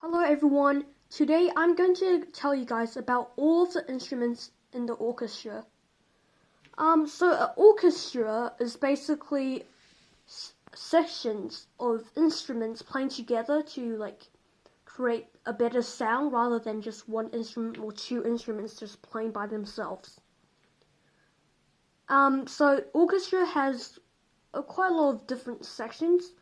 Hello everyone, today I'm going to tell you guys about all of the instruments in the orchestra. So an orchestra is basically sections of instruments playing together to create a better sound rather than just one instrument or two instruments just playing by themselves. So orchestra has quite a lot of different sections,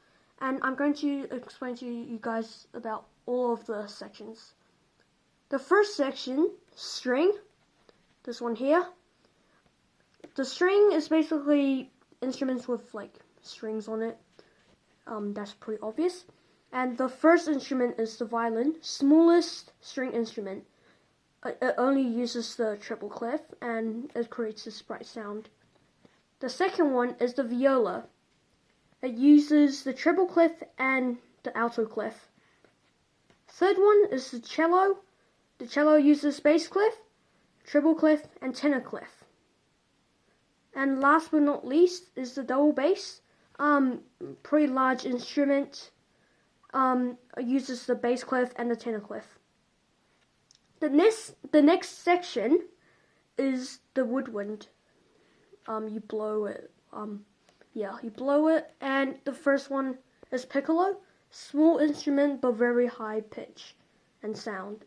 and I'm going to explain to you guys about all of the sections. The first section, string, this one here. The string is basically instruments with strings on it. That's pretty obvious. And the first instrument is the violin, smallest string instrument. It only uses the treble clef and it creates this bright sound. The second one is the viola. It uses the treble clef and the alto clef. Third one is the cello. The cello uses bass clef, treble clef, and tenor clef. And last but not least is the double bass. Pretty large instrument. Uses the bass clef and the tenor clef. The next section is the woodwind. You blow it. You blow it. And the first one is piccolo. Small instrument but very high pitch and sound.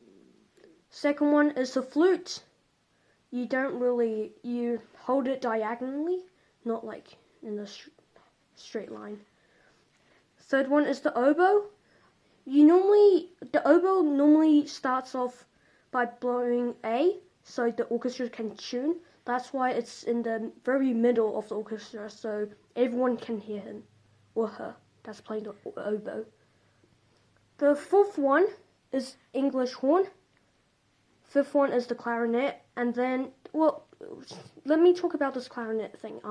Second one is the flute. You hold it diagonally, not like in a straight line. Third one is the oboe. The oboe normally starts off by blowing A, so the orchestra can tune. That's why it's in the very middle of the orchestra, so everyone can hear him or her that's playing the oboe. The fourth one is English horn. Fifth one is the clarinet, and then, let me talk about this clarinet thing.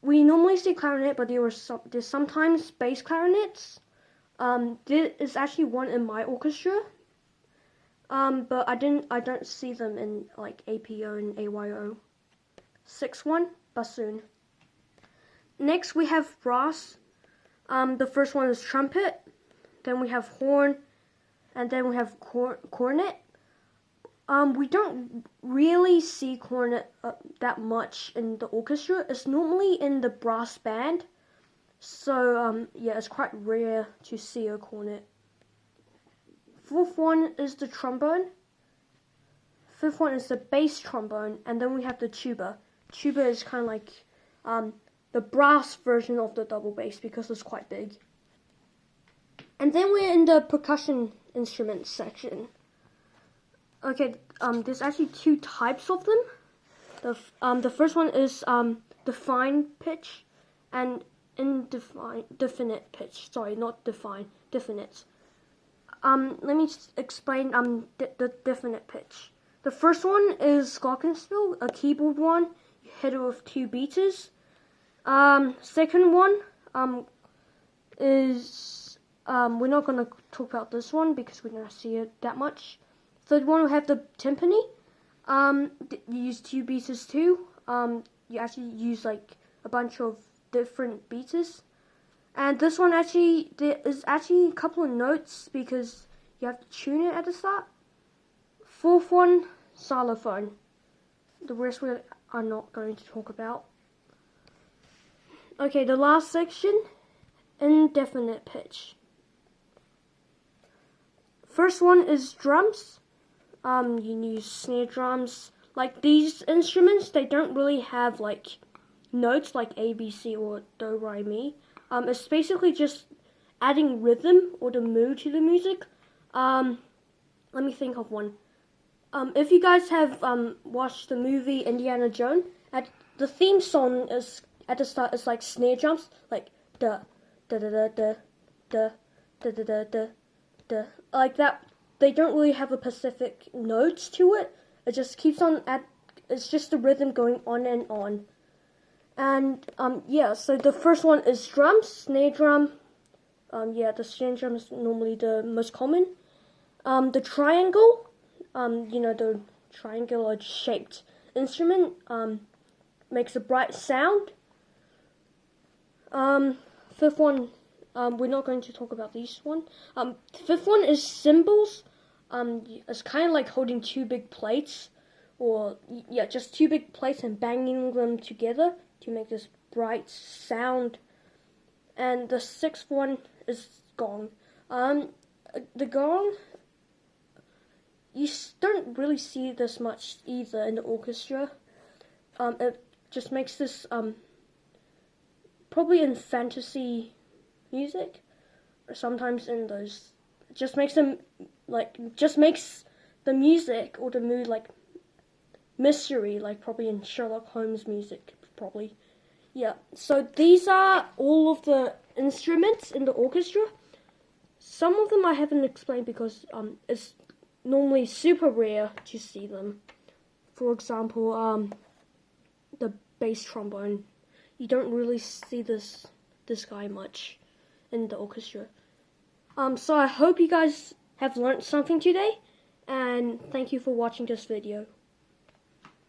We normally say clarinet, but there's sometimes bass clarinets. There is actually one in my orchestra. But I don't see them in APO and AYO. Sixth one, bassoon. Next we have brass. The first one is trumpet. Then we have horn, and then we have cornet. We don't really see cornet that much in the orchestra. It's normally in the brass band. So it's quite rare to see a cornet. Fourth one is the trombone. Fifth one is the bass trombone, and then we have the tuba. Tuba is kind of like the brass version of the double bass because it's quite big. And then we're in the percussion instruments section. Okay, there's actually two types of them. The first one is defined pitch and definite pitch. Sorry, not define, definite. Let me explain the definite pitch. The first one is glockenspiel, a keyboard one. You hit it with two beaters. Second one is we're not going to talk about this one because we don't see it that much. Third one we have the timpani. You use two beaters too. You actually use a bunch of different beaters. And this one there is actually a couple of notes because you have to tune it at the start. Fourth one, xylophone. The rest we are not going to talk about. Okay, the last section, indefinite pitch. First one is drums. You use snare drums. These instruments, they don't really have notes like A, B, C, or Do, Re, Mi. It's basically just adding rhythm or the mood to the music. Let me think of one. If you guys have watched the movie Indiana Jones, the theme song is at the start is snare drums, da da da da da da da da da da da, like that. They don't really have a specific notes to it. It just keeps on it's just the rhythm going on and on. And so the first one is drums, snare drum. The snare drum is normally the most common. The triangle, the triangular shaped instrument, makes a bright sound. Fifth one We're not going to talk about this one. The fifth one is cymbals. It's kind of like holding two big plates, or yeah, just two big plates and banging them together to make this bright sound. And the sixth one is gong. The gong, you don't really see this much either in the orchestra. It just makes this probably in fantasy music, or sometimes in those. It just makes them makes the music or the mood like mystery, like probably in Sherlock Holmes music, probably. Yeah. So these are all of the instruments in the orchestra. Some of them I haven't explained because it's normally super rare to see them. For example, the bass trombone. You don't really see this guy much in the orchestra. So I hope you guys have learned something today, and thank you for watching this video.